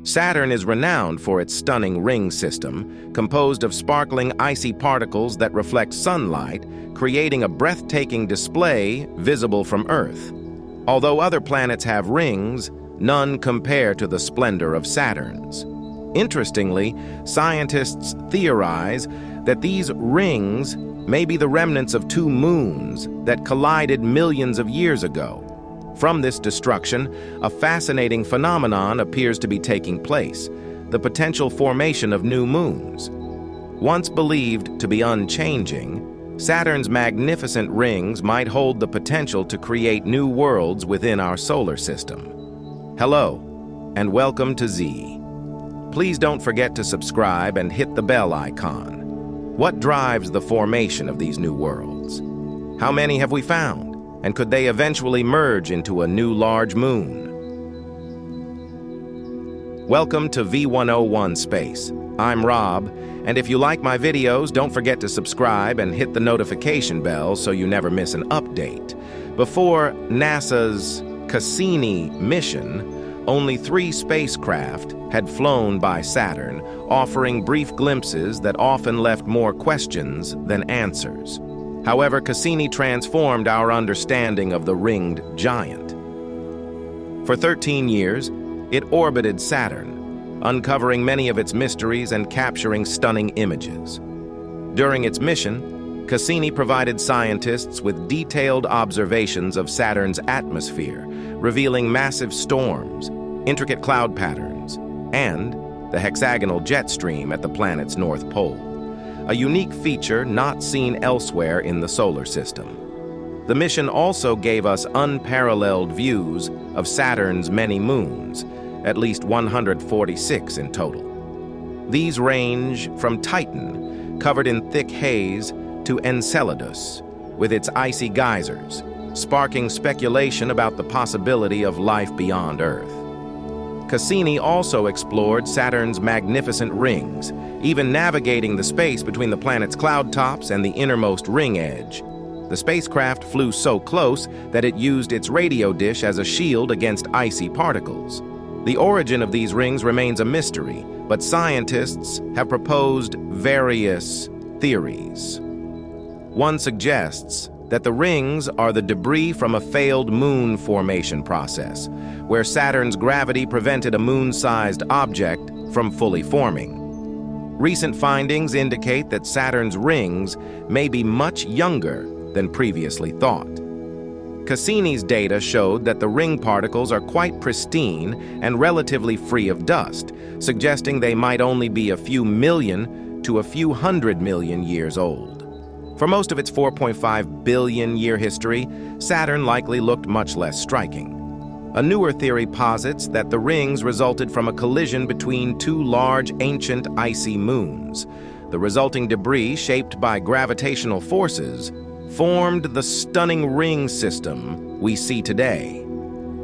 Saturn is renowned for its stunning ring system, composed of sparkling icy particles that reflect sunlight, creating a breathtaking display visible from Earth. Although other planets have rings, none compare to the splendor of Saturn's. Interestingly, scientists theorize that these rings may be the remnants of two moons that collided millions of years ago. From this destruction, a fascinating phenomenon appears to be taking place: the potential formation of new moons. Once believed to be unchanging, Saturn's magnificent rings might hold the potential to create new worlds within our solar system. Hello, and welcome to Z. Please don't forget to subscribe and hit the bell icon. What drives the formation of these new worlds? How many have we found? And could they eventually merge into a new large moon? Welcome to V101 Space. I'm Rob, and if you like my videos, don't forget to subscribe and hit the notification bell so you never miss an update. Before NASA's Cassini mission, only 3 spacecraft had flown by Saturn, offering brief glimpses that often left more questions than answers. However, Cassini transformed our understanding of the ringed giant. For 13 years, it orbited Saturn, uncovering many of its mysteries and capturing stunning images. During its mission, Cassini provided scientists with detailed observations of Saturn's atmosphere, revealing massive storms, intricate cloud patterns, and the hexagonal jet stream at the planet's north pole, a unique feature not seen elsewhere in the solar system. The mission also gave us unparalleled views of Saturn's many moons, at least 146 in total. These range from Titan, covered in thick haze, to Enceladus, with its icy geysers, sparking speculation about the possibility of life beyond Earth. Cassini also explored Saturn's magnificent rings, even navigating the space between the planet's cloud tops and the innermost ring edge. The spacecraft flew so close that it used its radio dish as a shield against icy particles. The origin of these rings remains a mystery, but scientists have proposed various theories. One suggests that the rings are the debris from a failed moon formation process, where Saturn's gravity prevented a moon-sized object from fully forming. Recent findings indicate that Saturn's rings may be much younger than previously thought. Cassini's data showed that the ring particles are quite pristine and relatively free of dust, suggesting they might only be a few million to a few 100 million years old. For most of its 4.5 billion year history, Saturn likely looked much less striking. A newer theory posits that the rings resulted from a collision between 2 large ancient icy moons. The resulting debris, shaped by gravitational forces, formed the stunning ring system we see today.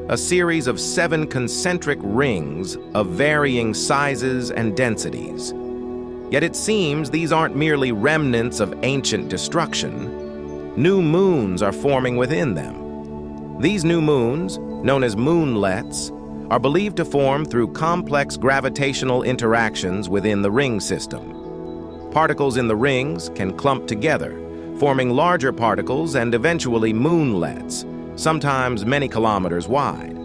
A series of 7 concentric rings of varying sizes and densities. Yet it seems these aren't merely remnants of ancient destruction. New moons are forming within them. These new moons, known as moonlets, are believed to form through complex gravitational interactions within the ring system. Particles in the rings can clump together, forming larger particles and eventually moonlets, sometimes many kilometers wide.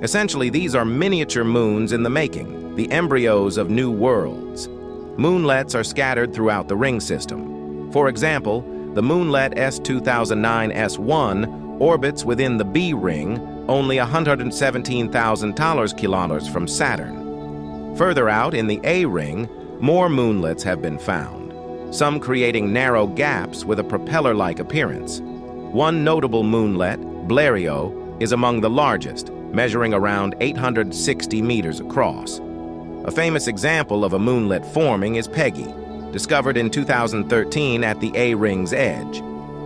Essentially, these are miniature moons in the making, the embryos of new worlds. Moonlets are scattered throughout the ring system. For example, the moonlet S2009-S1 orbits within the B ring, only 117,000 kilometers from Saturn. Further out in the A ring, more moonlets have been found, some creating narrow gaps with a propeller-like appearance. One notable moonlet, Blériot, is among the largest, measuring around 860 meters across. A famous example of a moonlet forming is Peggy, discovered in 2013 at the A ring's edge.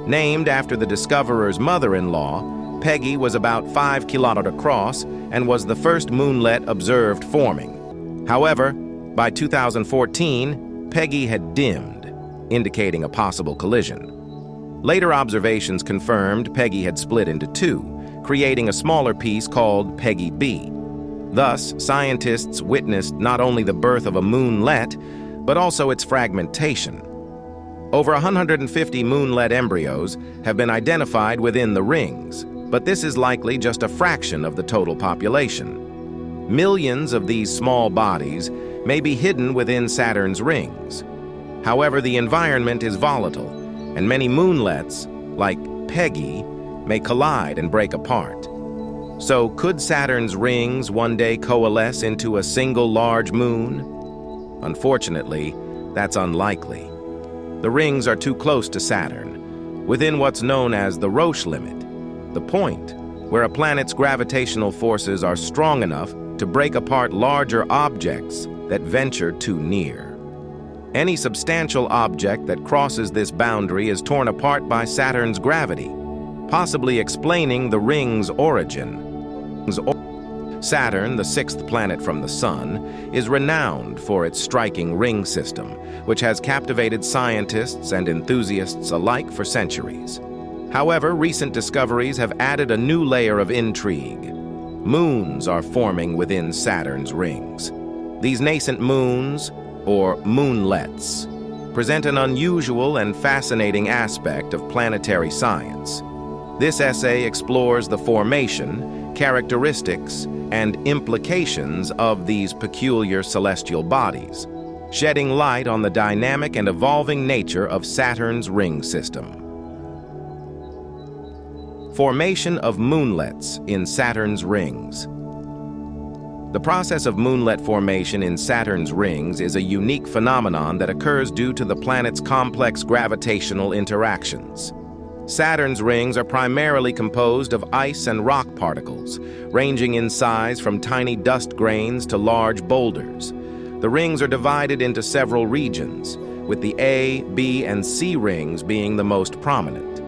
Named after the discoverer's mother-in-law, Peggy was about 5 kilometers across and was the first moonlet observed forming. However, by 2014, Peggy had dimmed, indicating a possible collision. Later observations confirmed Peggy had split into 2, creating a smaller piece called Peggy B. Thus, scientists witnessed not only the birth of a moonlet, but also its fragmentation. Over 150 moonlet embryos have been identified within the rings, but this is likely just a fraction of the total population. Millions of these small bodies may be hidden within Saturn's rings. However, the environment is volatile, and many moonlets, like Peggy, may collide and break apart. So, could Saturn's rings one day coalesce into a single large moon? Unfortunately, that's unlikely. The rings are too close to Saturn, within what's known as the Roche limit, the point where a planet's gravitational forces are strong enough to break apart larger objects that venture too near. Any substantial object that crosses this boundary is torn apart by Saturn's gravity, possibly explaining the ring's origin. Saturn, the sixth planet from the Sun, is renowned for its striking ring system, which has captivated scientists and enthusiasts alike for centuries. However, recent discoveries have added a new layer of intrigue. Moons are forming within Saturn's rings. These nascent moons, or moonlets, present an unusual and fascinating aspect of planetary science. This essay explores the formation, characteristics, and implications of these peculiar celestial bodies, shedding light on the dynamic and evolving nature of Saturn's ring system. Formation of moonlets in Saturn's rings. The process of moonlet formation in Saturn's rings is a unique phenomenon that occurs due to the planet's complex gravitational interactions. Saturn's rings are primarily composed of ice and rock particles, ranging in size from tiny dust grains to large boulders. The rings are divided into several regions, with the A, B, and C rings being the most prominent.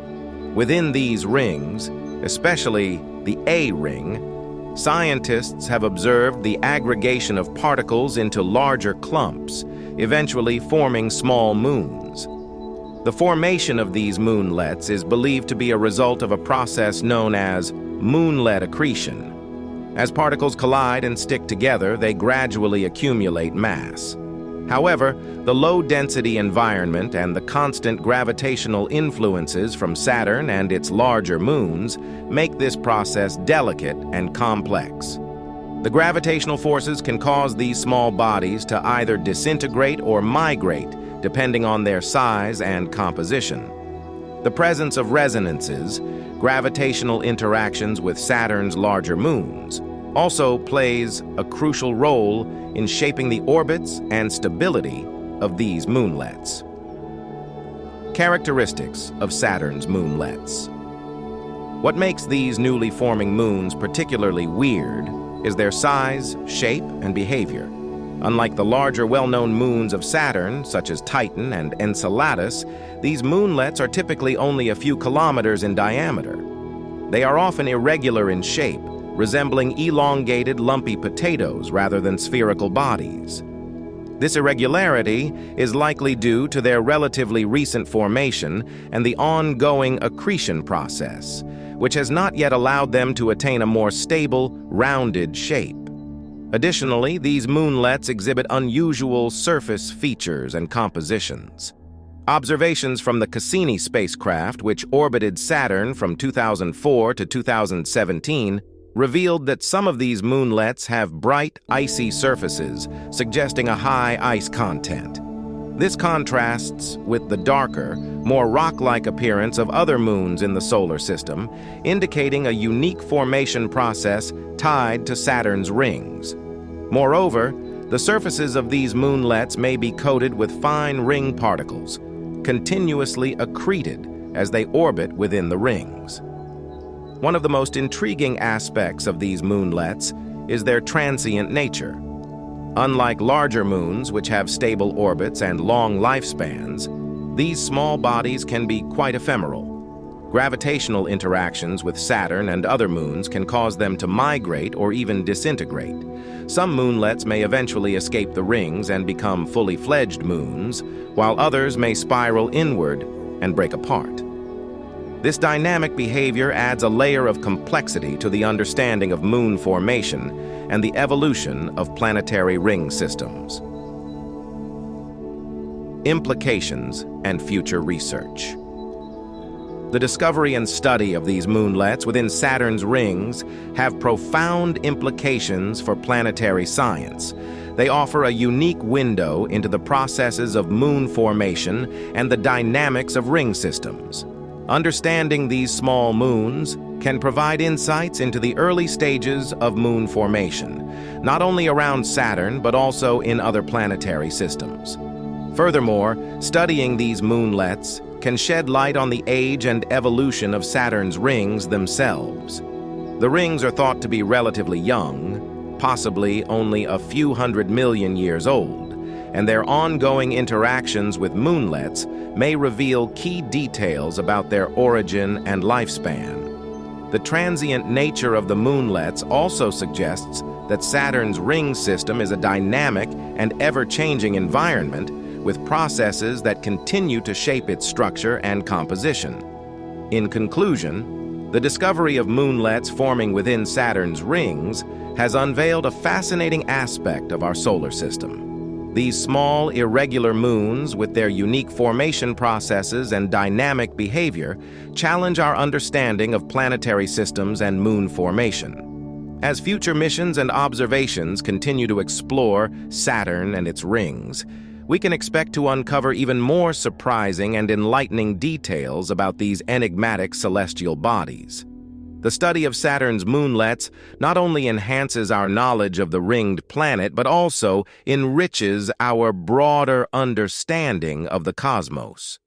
Within these rings, especially the A ring, scientists have observed the aggregation of particles into larger clumps, eventually forming small moons. The formation of these moonlets is believed to be a result of a process known as moonlet accretion. As particles collide and stick together, they gradually accumulate mass. However, the low-density environment and the constant gravitational influences from Saturn and its larger moons make this process delicate and complex. The gravitational forces can cause these small bodies to either disintegrate or migrate, depending on their size and composition. The presence of resonances, gravitational interactions with Saturn's larger moons, also plays a crucial role in shaping the orbits and stability of these moonlets. Characteristics of Saturn's moonlets. What makes these newly forming moons particularly weird is their size, shape, and behavior. Unlike the larger well-known moons of Saturn, such as Titan and Enceladus, these moonlets are typically only a few kilometers in diameter. They are often irregular in shape, resembling elongated, lumpy potatoes rather than spherical bodies. This irregularity is likely due to their relatively recent formation and the ongoing accretion process, which has not yet allowed them to attain a more stable, rounded shape. Additionally, these moonlets exhibit unusual surface features and compositions. Observations from the Cassini spacecraft, which orbited Saturn from 2004 to 2017, revealed that some of these moonlets have bright, icy surfaces, suggesting a high ice content. This contrasts with the darker, more rock-like appearance of other moons in the solar system, indicating a unique formation process tied to Saturn's rings. Moreover, the surfaces of these moonlets may be coated with fine ring particles, continuously accreted as they orbit within the rings. One of the most intriguing aspects of these moonlets is their transient nature. Unlike larger moons, which have stable orbits and long lifespans, these small bodies can be quite ephemeral. Gravitational interactions with Saturn and other moons can cause them to migrate or even disintegrate. Some moonlets may eventually escape the rings and become fully fledged moons, while others may spiral inward and break apart. This dynamic behavior adds a layer of complexity to the understanding of moon formation and the evolution of planetary ring systems. Implications and future research. The discovery and study of these moonlets within Saturn's rings have profound implications for planetary science. They offer a unique window into the processes of moon formation and the dynamics of ring systems. Understanding these small moons can provide insights into the early stages of moon formation, not only around Saturn but also in other planetary systems. Furthermore, studying these moonlets can shed light on the age and evolution of Saturn's rings themselves. The rings are thought to be relatively young, possibly only a few 100 million years old, and their ongoing interactions with moonlets may reveal key details about their origin and lifespan. The transient nature of the moonlets also suggests that Saturn's ring system is a dynamic and ever-changing environment with processes that continue to shape its structure and composition. In conclusion, the discovery of moonlets forming within Saturn's rings has unveiled a fascinating aspect of our solar system. These small, irregular moons, with their unique formation processes and dynamic behavior, challenge our understanding of planetary systems and moon formation. As future missions and observations continue to explore Saturn and its rings, we can expect to uncover even more surprising and enlightening details about these enigmatic celestial bodies. The study of Saturn's moonlets not only enhances our knowledge of the ringed planet, but also enriches our broader understanding of the cosmos.